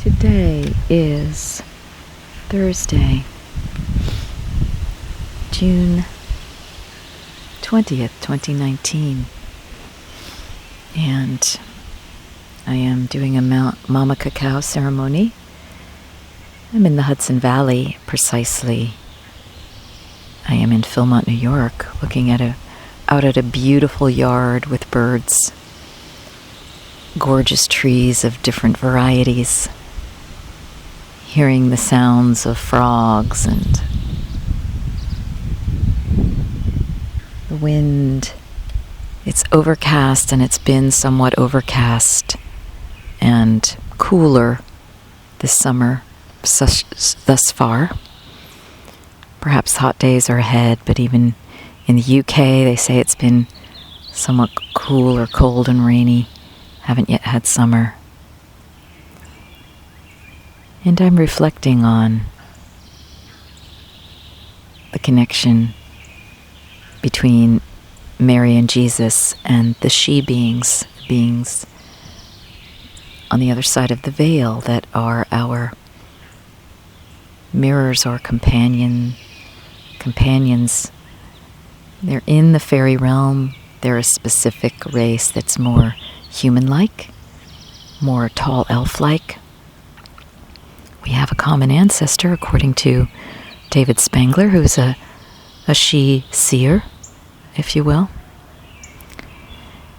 Today is Thursday, June 20th, 2019, and I am doing a Mama Cacao ceremony. I'm in the Hudson Valley, precisely. I am in Philmont, New York, looking out at a beautiful yard with birds, gorgeous trees of different varieties, hearing the sounds of frogs and the wind. It's overcast, and it's been somewhat overcast and cooler this summer thus far. Perhaps hot days are ahead, but even in the UK they say it's been somewhat cool or cold and rainy. Haven't yet had summer. And I'm reflecting on the connection between Mary and Jesus and the she beings on the other side of the veil that are our mirrors or companions. They're in the fairy realm. They're a specific race that's more human-like, more tall elf-like. We have a common ancestor, according to David Spangler, who's a she-seer, if you will.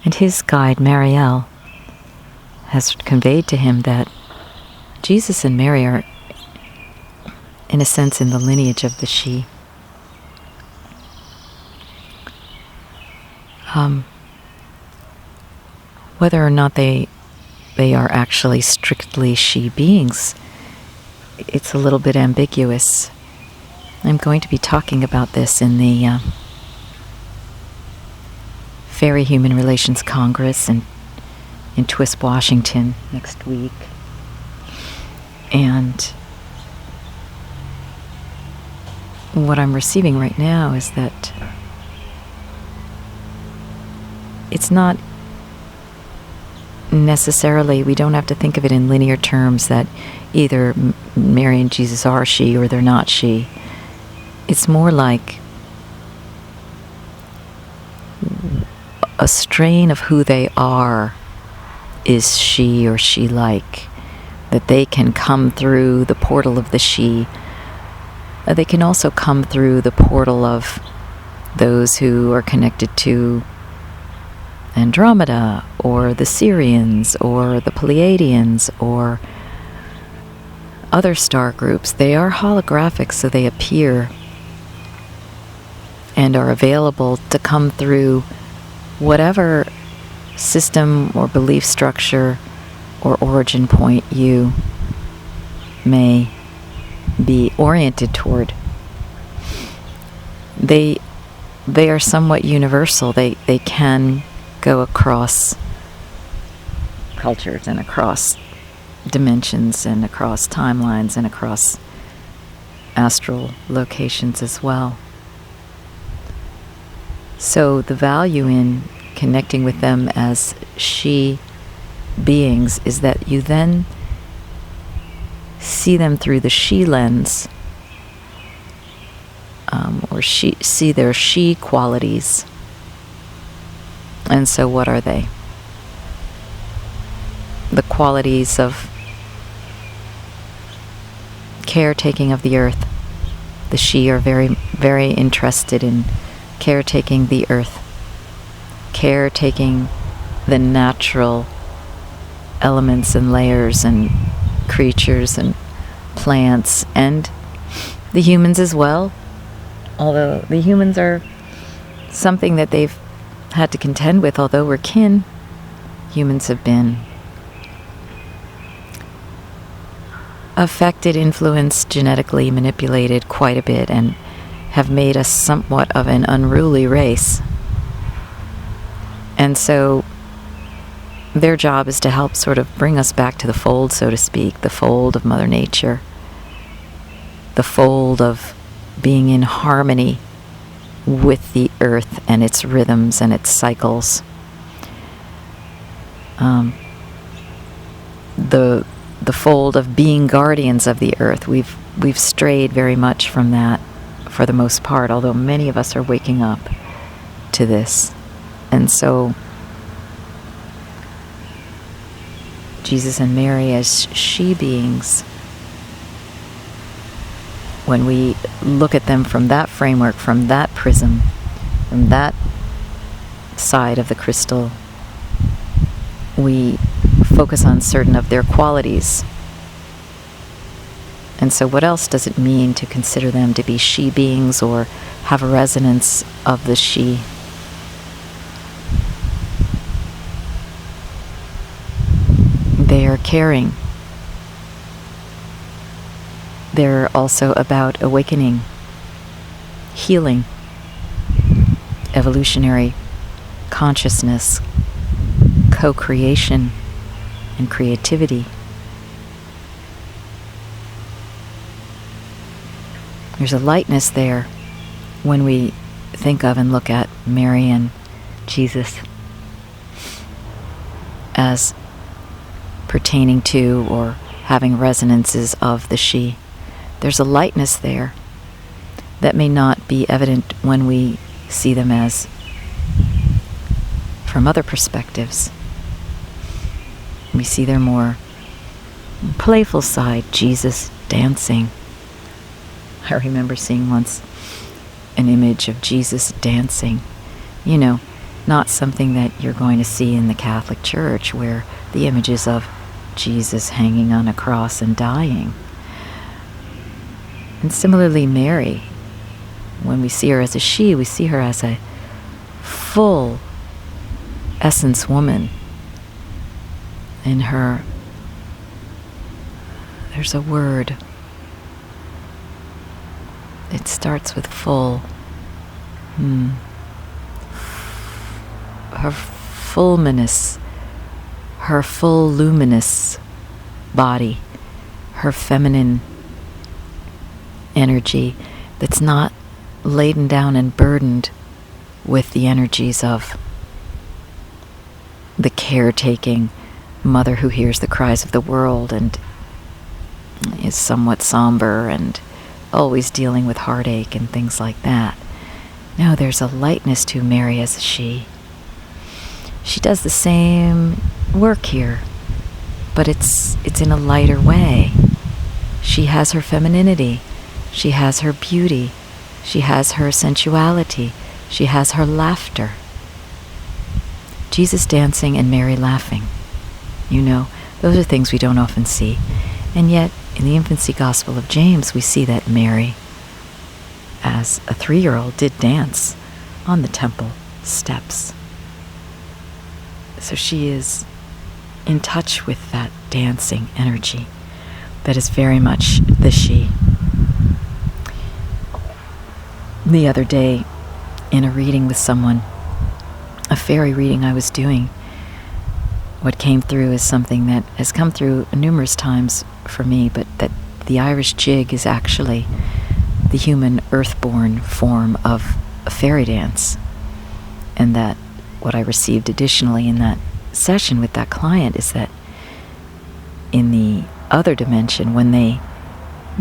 And his guide, Marielle, has conveyed to him that Jesus and Mary are, in a sense, in the lineage of the she. Whether or not they are actually strictly she beings, it's a little bit ambiguous. I'm going to be talking about this in the Fairy Human Relations Congress in Twist, Washington next week. And what I'm receiving right now is that it's not necessarily, we don't have to think of it in linear terms that either Mary and Jesus are she or they're not she. It's more like a strain of who they are is she or she-like, that they can come through the portal of the she. They can also come through the portal of those who are connected to Andromeda, or the Syrians, or the Pleiadians, or other star groups. They are holographic, so they appear and are available to come through whatever system or belief structure or origin point you may be oriented toward. They are somewhat universal. They can go across cultures and across dimensions and across timelines and across astral locations as well. So the value in connecting with them as she beings is that you then see them through the she lens, or see their she qualities. And so what are they? The qualities of caretaking of the earth. The she are very, very interested in caretaking the earth, caretaking the natural elements and layers and creatures and plants, and the humans as well. Although the humans are something that they've had to contend with, although we're kin. Humans have been affected, influenced, genetically manipulated quite a bit, and have made us somewhat of an unruly race. And so their job is to help sort of bring us back to the fold, so to speak, the fold of Mother Nature, the fold of being in harmony with the earth and its rhythms and its cycles. The the fold of being guardians of the earth. We've strayed very much from that for the most part, although many of us are waking up to this. And so Jesus and Mary as she beings, when we look at them from that framework, from that prism, from that side of the crystal, we focus on certain of their qualities. And so what else does it mean to consider them to be she beings or have a resonance of the she? They are caring. They're also about awakening, healing, evolutionary consciousness, co-creation, and creativity. There's a lightness there when we think of and look at Mary and Jesus as pertaining to or having resonances of the she. There's a lightness there that may not be evident when we see them as from other perspectives. We see their more playful side, Jesus dancing. I remember seeing once an image of Jesus dancing. You know, not something that you're going to see in the Catholic Church where the images of Jesus hanging on a cross and dying. And similarly, Mary, when we see her as a she, we see her as a full essence woman. In her, there's a word. It starts with full. Her fullness, her full luminous body, her feminine energy that's not laden down and burdened with the energies of the caretaking mother who hears the cries of the world and is somewhat somber and always dealing with heartache and things like that. No, there's a lightness to Mary as a she. She does the same work here, but it's in a lighter way. She has her femininity. She has her beauty. She has her sensuality. She has her laughter. Jesus dancing and Mary laughing. You know, those are things we don't often see. And yet, in the infancy gospel of James, we see that Mary, as a 3-year-old, did dance on the temple steps. So she is in touch with that dancing energy that is very much the she. The other day, in a reading with someone, a fairy reading I was doing, what came through is something that has come through numerous times for me, but that the Irish jig is actually the human earthborn form of a fairy dance. And that what I received additionally in that session with that client is that in the other dimension, when they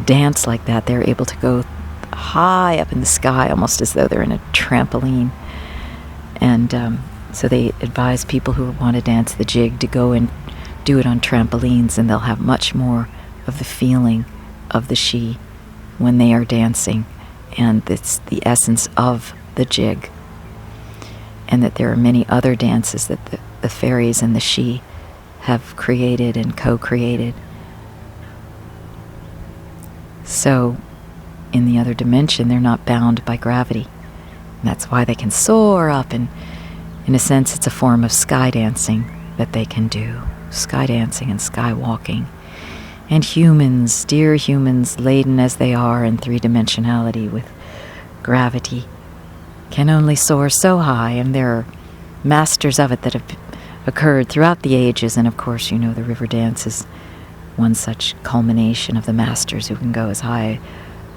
dance like that, they're able to go high up in the sky, almost as though they're in a trampoline. And so they advise people who want to dance the jig to go and do it on trampolines, and they'll have much more of the feeling of the she when they are dancing, and it's the essence of the jig. And that there are many other dances that the fairies and the she have created and co-created. So in the other dimension, they're not bound by gravity. And that's why they can soar up, and in a sense, it's a form of sky dancing that they can do. Sky dancing and sky walking. And humans, dear humans, laden as they are in 3-dimensionality with gravity, can only soar so high, and there are masters of it that have occurred throughout the ages. And of course, you know, the river dance is one such culmination of the masters who can go as high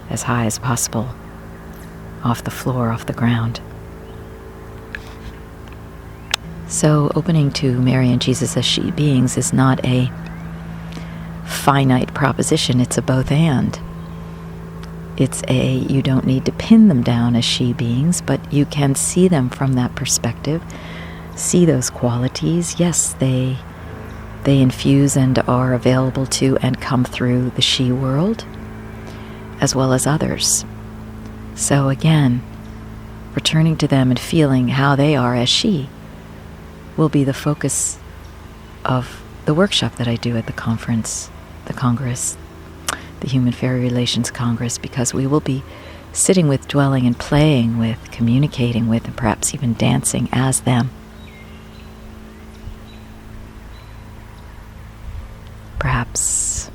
as possible off the floor, off the ground. So opening to Mary and Jesus as she beings is not a finite proposition. It's a both and. You don't need to pin them down as she beings, but you can see them from that perspective, see those qualities. Yes, they infuse and are available to and come through the she world, as well as others. So again, returning to them and feeling how they are as she will be the focus of the workshop that I do at the conference, the Congress, the Human Fairy Relations Congress, because we will be sitting with, dwelling and playing with, communicating with, and perhaps even dancing as them. Perhaps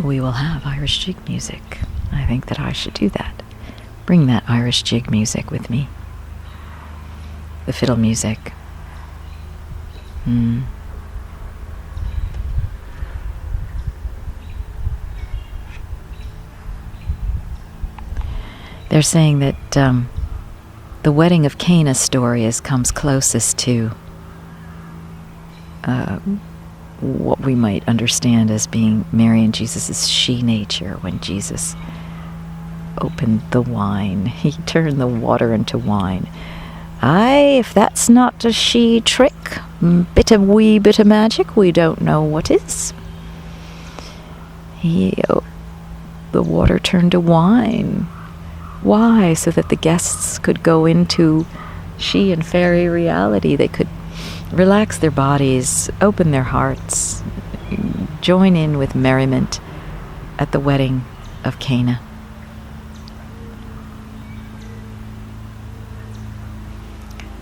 we will have Irish jig music. I think that I should do that. Bring that Irish jig music with me. The fiddle music. They're saying that the wedding of Cana story comes closest to what we might understand as being Mary and Jesus' she nature. When Jesus opened the wine, he turned the water into wine. Aye, if that's not a she trick, wee bit of magic, we don't know what is. The water turned to wine. Why? So that the guests could go into she and fairy reality. They could relax their bodies, open their hearts, join in with merriment at the wedding of Cana.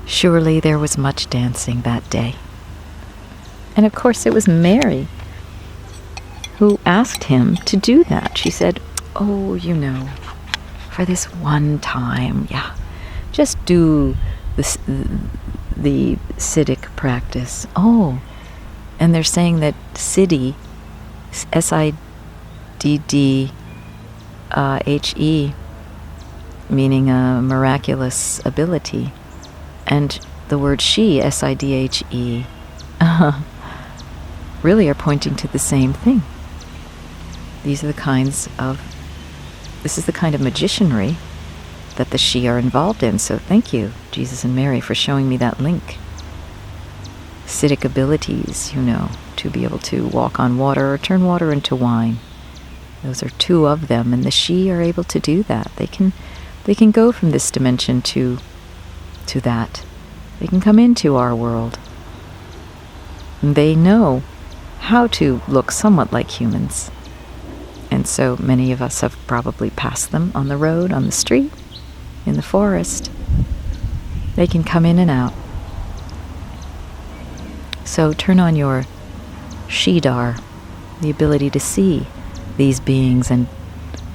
Surely there was much dancing that day. And of course it was Mary who asked him to do that. She said, "Oh, for this one time, just do the Siddic practice." Oh, and they're saying that Sidhe, Siddhe, meaning a miraculous ability, and the word she, Sidhe, really are pointing to the same thing. This is the kind of magicianry that the she are involved in. So thank you, Jesus and Mary, for showing me that link. Siddic abilities, to be able to walk on water or turn water into wine. Those are two of them, and the she are able to do that. They can go from this dimension to that. They can come into our world. And they know how to look somewhat like humans. And so many of us have probably passed them on the road, on the street, in the forest. They can come in and out. So turn on your Shidar, the ability to see these beings and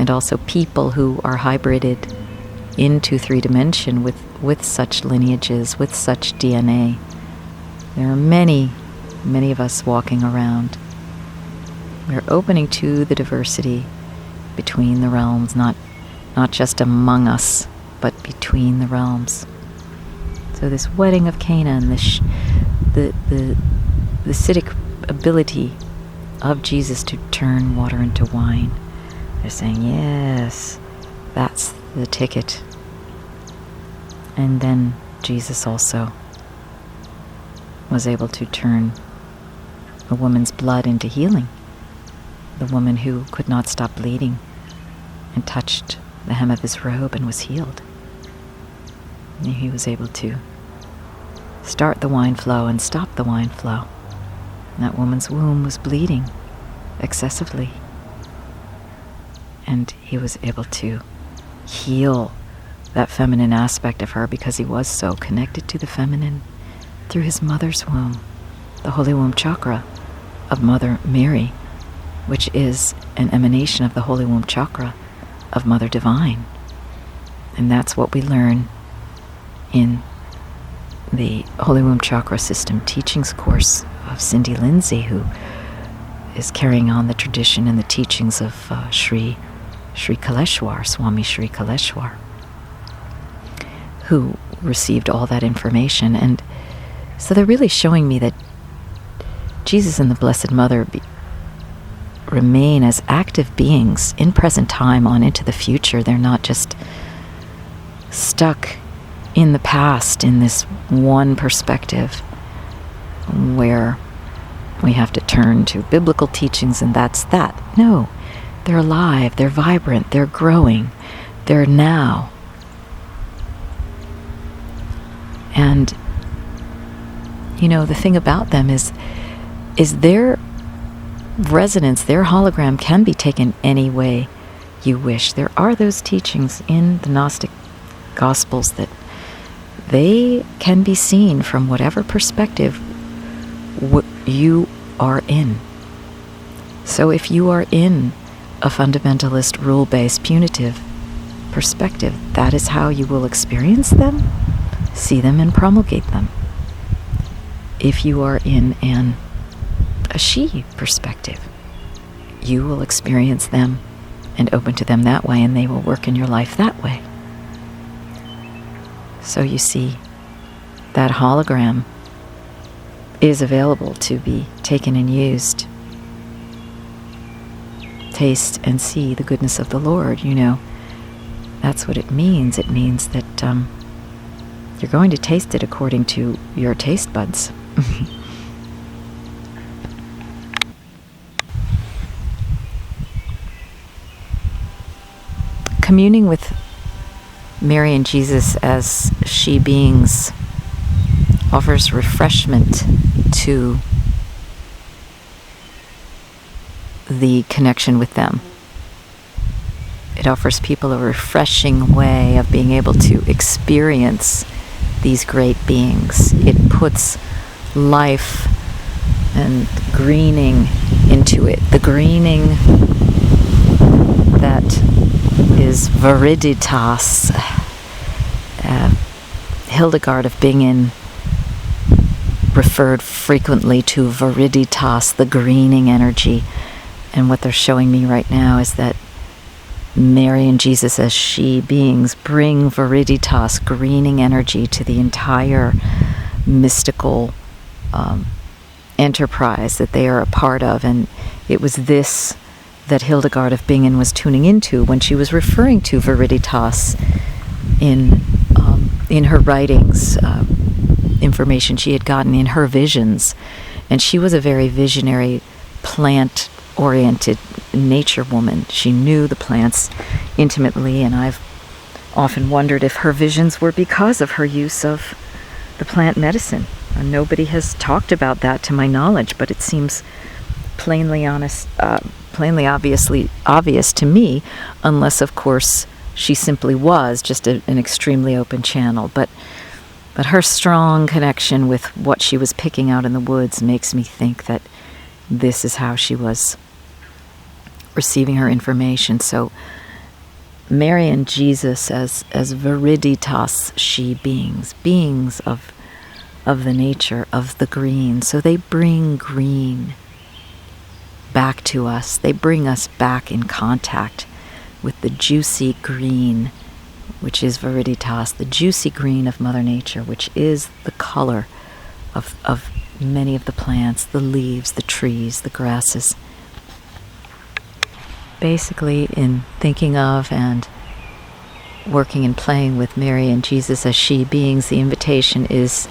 also people who are hybrided into 3-dimension with such lineages, with such DNA. There are many, many of us walking around. We're opening to the diversity between the realms, not just among us, but between the realms. So this wedding of Cana and the Siddic ability of Jesus to turn water into wine. They're saying, yes, that's the ticket. And then Jesus also was able to turn a woman's blood into healing. The woman who could not stop bleeding and touched the hem of his robe and was healed. And he was able to start the wine flow and stop the wine flow. And that woman's womb was bleeding excessively. And he was able to heal that feminine aspect of her because he was so connected to the feminine through his mother's womb, the Holy Womb Chakra of Mother Mary, which is an emanation of the Holy Womb Chakra of Mother Divine. And that's what we learn in the Holy Womb Chakra System Teachings course of Cindy Lindsay, who is carrying on the tradition and the teachings of Sri Kaleshwar, Swami Sri Kaleshwar, who received all that information. And so they're really showing me that Jesus and the Blessed Mother remain as active beings in present time on into the future. They're not just stuck in the past in this one perspective where we have to turn to biblical teachings and that's that. No, they're alive, they're vibrant, they're growing, they're now. And, you know, the thing about them is their resonance, their hologram can be taken any way you wish. There are those teachings in the Gnostic Gospels that they can be seen from whatever perspective you are in. So if you are in a fundamentalist, rule-based, punitive perspective, that is how you will experience them, see them, and promulgate them. If you are in a she perspective, you will experience them and open to them that way, and they will work in your life that way. So you see, that hologram is available to be taken and used. Taste and see the goodness of the Lord, you know. That's what it means. It means that you're going to taste it according to your taste buds. Communing with Mary and Jesus as she beings offers refreshment to the connection with them. It offers people a refreshing way of being able to experience these great beings. It puts life and greening into it. The greening that is viriditas. Hildegard of Bingen referred frequently to viriditas, the greening energy. And what they're showing me right now is that Mary and Jesus as she beings bring viriditas, greening energy, to the entire mystical enterprise that they are a part of. And it was this that Hildegard of Bingen was tuning into when she was referring to viriditas in her writings, information she had gotten in her visions. And she was a very visionary, plant-oriented nature woman. She knew the plants intimately, and I've often wondered if her visions were because of her use of the plant medicine. Nobody has talked about that to my knowledge, but it seems plainly obvious to me, unless, of course, she simply was just an extremely open channel. But her strong connection with what she was picking out in the woods makes me think that this is how she was receiving her information. So Mary and Jesus as viriditas, she beings of the nature of the green. So they bring green back to us. They bring us back in contact with the juicy green, which is viriditas, the juicy green of Mother Nature, which is the color of many of the plants, the leaves, the trees, the grasses. Basically, in thinking of and working and playing with Mary and Jesus as she beings, the invitation is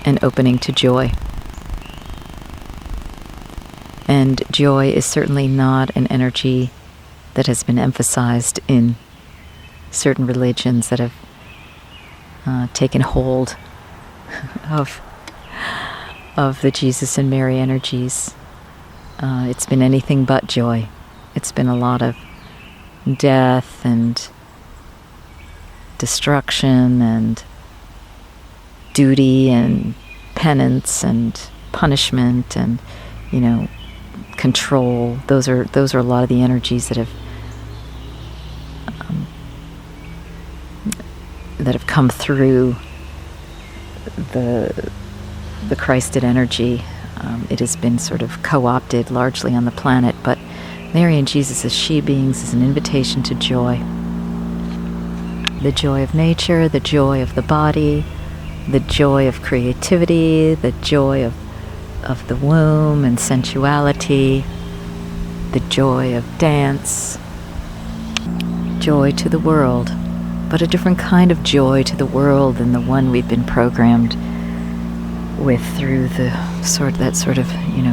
an opening to joy. And joy is certainly not an energy that has been emphasized in certain religions that have taken hold of the Jesus and Mary energies. It's been anything but joy. It's been a lot of death and destruction and duty and penance and punishment and, control. Those are a lot of the energies that have come through the Christed energy. It has been sort of co-opted largely on the planet, but Mary and Jesus as she beings is an invitation to joy. The joy of nature, the joy of the body, the joy of creativity, the joy of the womb and sensuality, the joy of dance, joy to the world, but a different kind of joy to the world than the one we've been programmed with through that sort of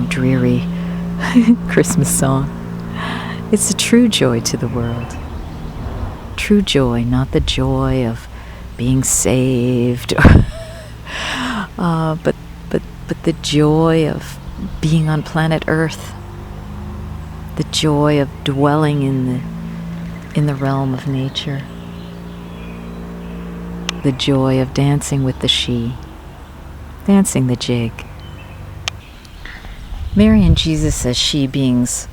dreary Christmas song. It's a true joy to the world. True joy, not the joy of being saved, but the joy of being on planet Earth, the joy of dwelling in the realm of nature, the joy of dancing with the she, dancing the jig. Mary and Jesus as she beings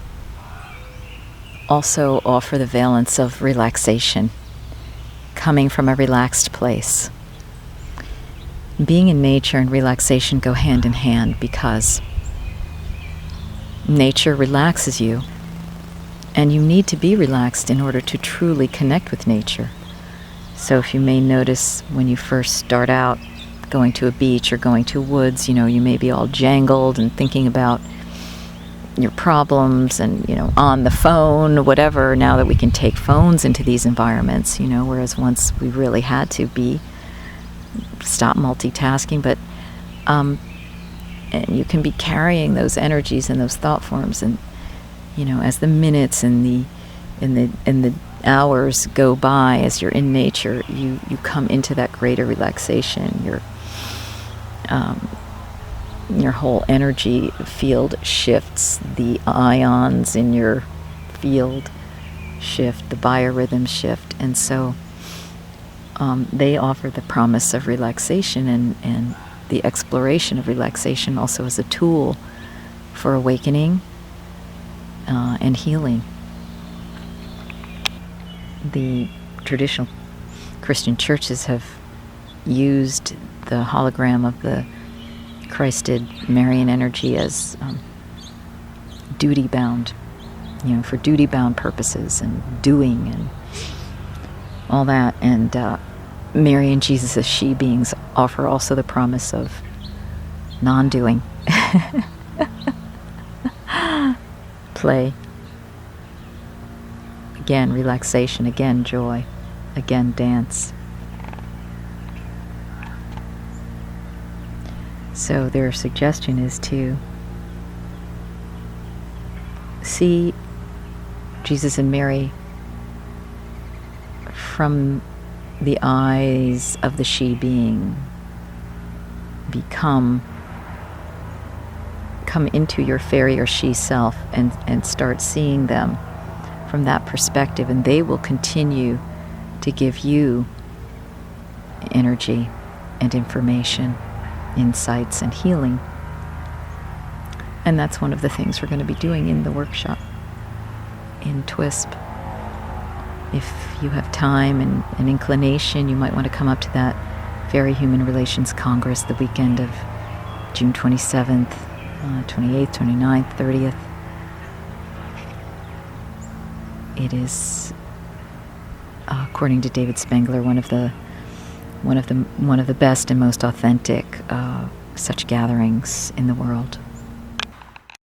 also offer the valence of relaxation, coming from a relaxed place. Being in nature and relaxation go hand in hand because nature relaxes you, and you need to be relaxed in order to truly connect with nature. So if you may notice when you first start out going to a beach or going to woods, you may be all jangled and thinking about your problems and, on the phone, whatever, now that we can take phones into these environments, whereas once we really had to stop multitasking, but and you can be carrying those energies and those thought forms, and as the minutes and the hours go by, as you're in nature, you come into that greater relaxation. Your whole energy field shifts, the ions in your field shift, the biorhythms shift, and so they offer the promise of relaxation and the exploration of relaxation also as a tool for awakening and healing. The traditional Christian churches have used the hologram of the Christed Marian energy as duty-bound, for duty-bound purposes and doing and all that. And Mary and Jesus as she beings offer also the promise of non-doing. Play. Again, relaxation. Again, joy. Again, dance. So their suggestion is to see Jesus and Mary from the eyes of the she being. Come into your fairy or she self and start seeing them from that perspective, and they will continue to give you energy and information, insights and healing. And that's one of the things we're going to be doing in the workshop in TWISP. If you have time and an inclination, you might want to come up to that Fairy Human Relations Congress the weekend of June 27th, 28th, 29th, 30th. It is, according to David Spengler, one of the best and most authentic such gatherings in the world.